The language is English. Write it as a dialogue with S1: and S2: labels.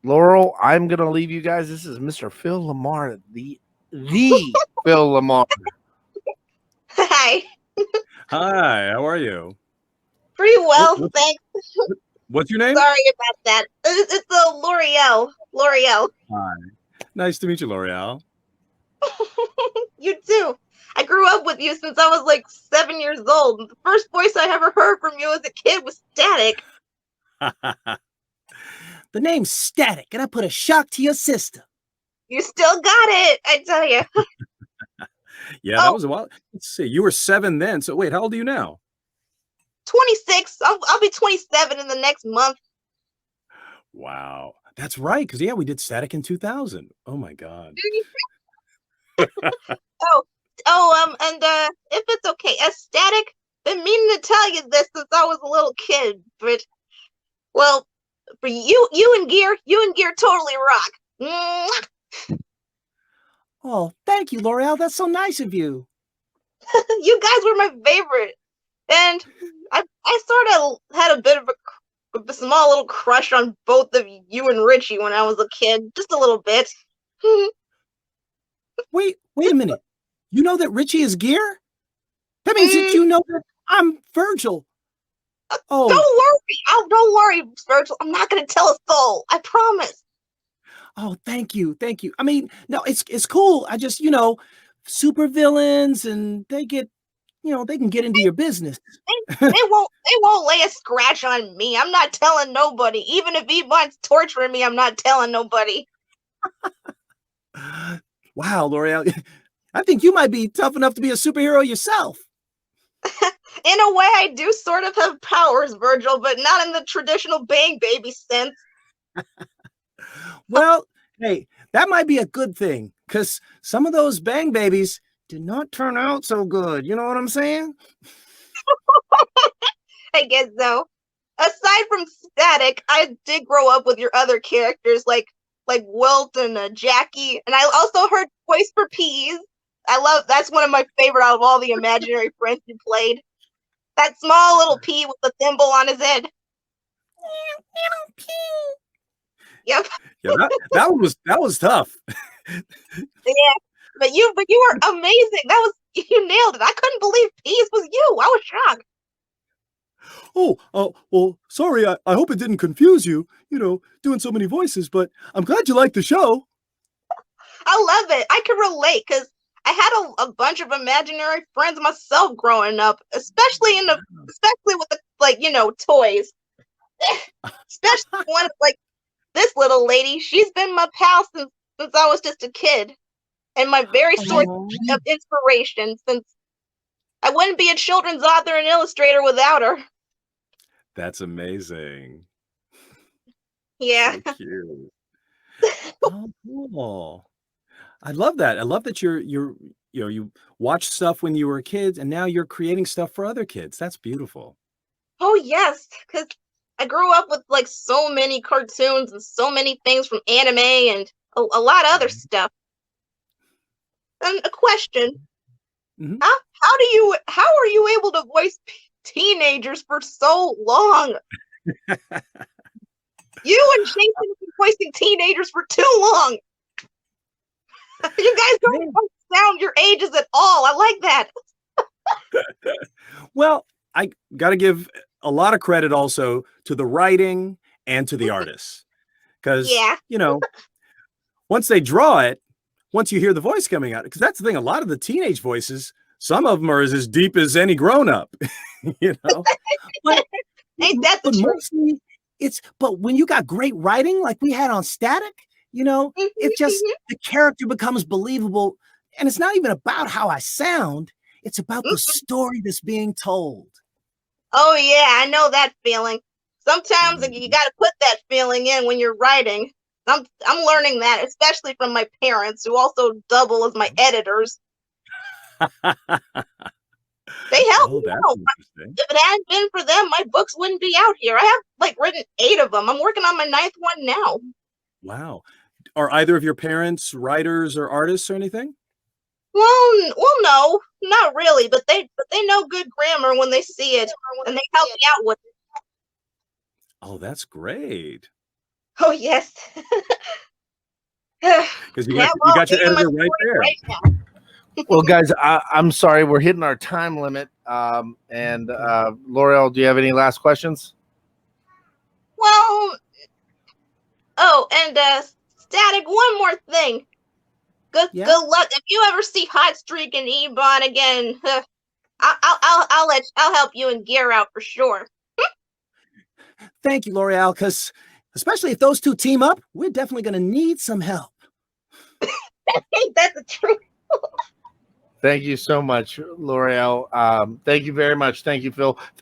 S1: Laurel, I'm gonna leave you guys. This is Mr. Phil Lamarr, the Phil Lamarr.
S2: Hi.
S3: Hi, how are you?
S2: Pretty
S3: What,
S2: well,
S3: what,
S2: thanks.
S3: what's your name?
S2: Sorry about that. It's the L'Oreal. L'Oreal.
S3: Hi. Nice to meet you, L'Oreal.
S2: You too. I grew up with you since I was like 7 years old. The first voice I ever heard from you as a kid was Static.
S4: The name's Static, and I put a shock to your system.
S2: You still got it, I tell you.
S3: Yeah, that was a while. Let's see. You were 7 then. So wait, how old are you now?
S2: 26. I'll be 27 in the next month.
S3: Wow. That's right. Because, yeah, we did Static in 2000. Oh, my God.
S2: And if it's okay, as Static, been meaning to tell you this since I was a little kid, but well, for you and Gear totally rock. Mwah!
S4: Oh, thank you, L'Oreal. That's so nice of you.
S2: You guys were my favorite, and I sort of had a bit of a small little crush on both of you and Richie when I was a kid, just a little bit.
S4: Wait a minute. You know that Richie is Gear? That means that you know that I'm Virgil. Oh,
S2: Don't worry, Virgil. I'm not gonna tell a soul. I promise.
S4: oh, thank you. I mean, no, it's cool. I just, super villains, and they get, they can get into your business.
S2: They won't lay a scratch on me. I'm not telling nobody. Even if Ebon's torturing me, I'm not telling nobody.
S4: Wow, L'Oreal. I think you might be tough enough to be a superhero yourself.
S2: In a way, I do sort of have powers, Virgil, but not in the traditional Bang Baby sense.
S4: Well, hey, that might be a good thing, because some of those Bang Babies did not turn out so good. You know what I'm saying?
S2: I guess so. Aside from Static, I did grow up with your other characters like Wilt and Jackie, and I also heard Voice for Peas. That's one of my favorite out of all the imaginary friends you played. That small little pea with the thimble on his head. Yep.
S3: Yeah, that was tough.
S2: Yeah. But you were amazing. You nailed it. I couldn't believe Peas was you. I was shocked.
S3: Oh, well, sorry. I hope it didn't confuse you, doing so many voices, but I'm glad you liked the show.
S2: I love it. I can relate because I had a bunch of imaginary friends myself growing up, especially with the toys. Especially one like this little lady. She's been my pal since I was just a kid, and my very source of inspiration. Since I wouldn't be a children's author and illustrator without her.
S3: That's amazing.
S2: Yeah.
S3: So cute. Oh, cool. I love that. I love that you watched stuff when you were kids, and now you're creating stuff for other kids. That's beautiful.
S2: Oh yes, because I grew up with like so many cartoons and so many things from anime and a lot of other stuff. And a question:
S3: Mhm.
S2: how are you able to voice teenagers for so long? You and Jason have been voicing teenagers for too long. You guys don't sound your ages at all. I like that.
S3: Well, I got to give a lot of credit also to the writing and to the artists. Because, once they draw it, once you hear the voice coming out, because that's the thing, a lot of the teenage voices, some of them are as deep as any grown up,
S2: But, ain't that the truth?
S4: Mostly but when you got great writing like we had on Static, it just, the character becomes believable. And it's not even about how I sound. It's about the story that's being told.
S2: Oh yeah, I know that feeling. Sometimes you got to put that feeling in when you're writing. I'm learning that, especially from my parents, who also double as my editors. They help me out. If it hadn't been for them, my books wouldn't be out here. I have written 8 of them. I'm working on my 9th one now.
S3: Wow. Are either of your parents writers or artists or anything?
S2: Well, no, not really. But they know good grammar when they see it, and they help me out with it.
S3: Oh, that's great.
S2: Oh yes.
S3: Because you got your editor right there.
S2: Right now.
S1: Well, guys, I'm sorry, we're hitting our time limit. And L'Oreal, do you have any last questions?
S2: Well, oh, and Static, one more thing. Good luck. If you ever see Hot Streak and Ebon again, I'll help you and Gear out for sure.
S4: Thank you, L'Oreal, because especially if those two team up, we're definitely going to need some help.
S2: That's the truth.
S1: Thank you so much, L'Oreal. Thank you very much. Thank you, Phil.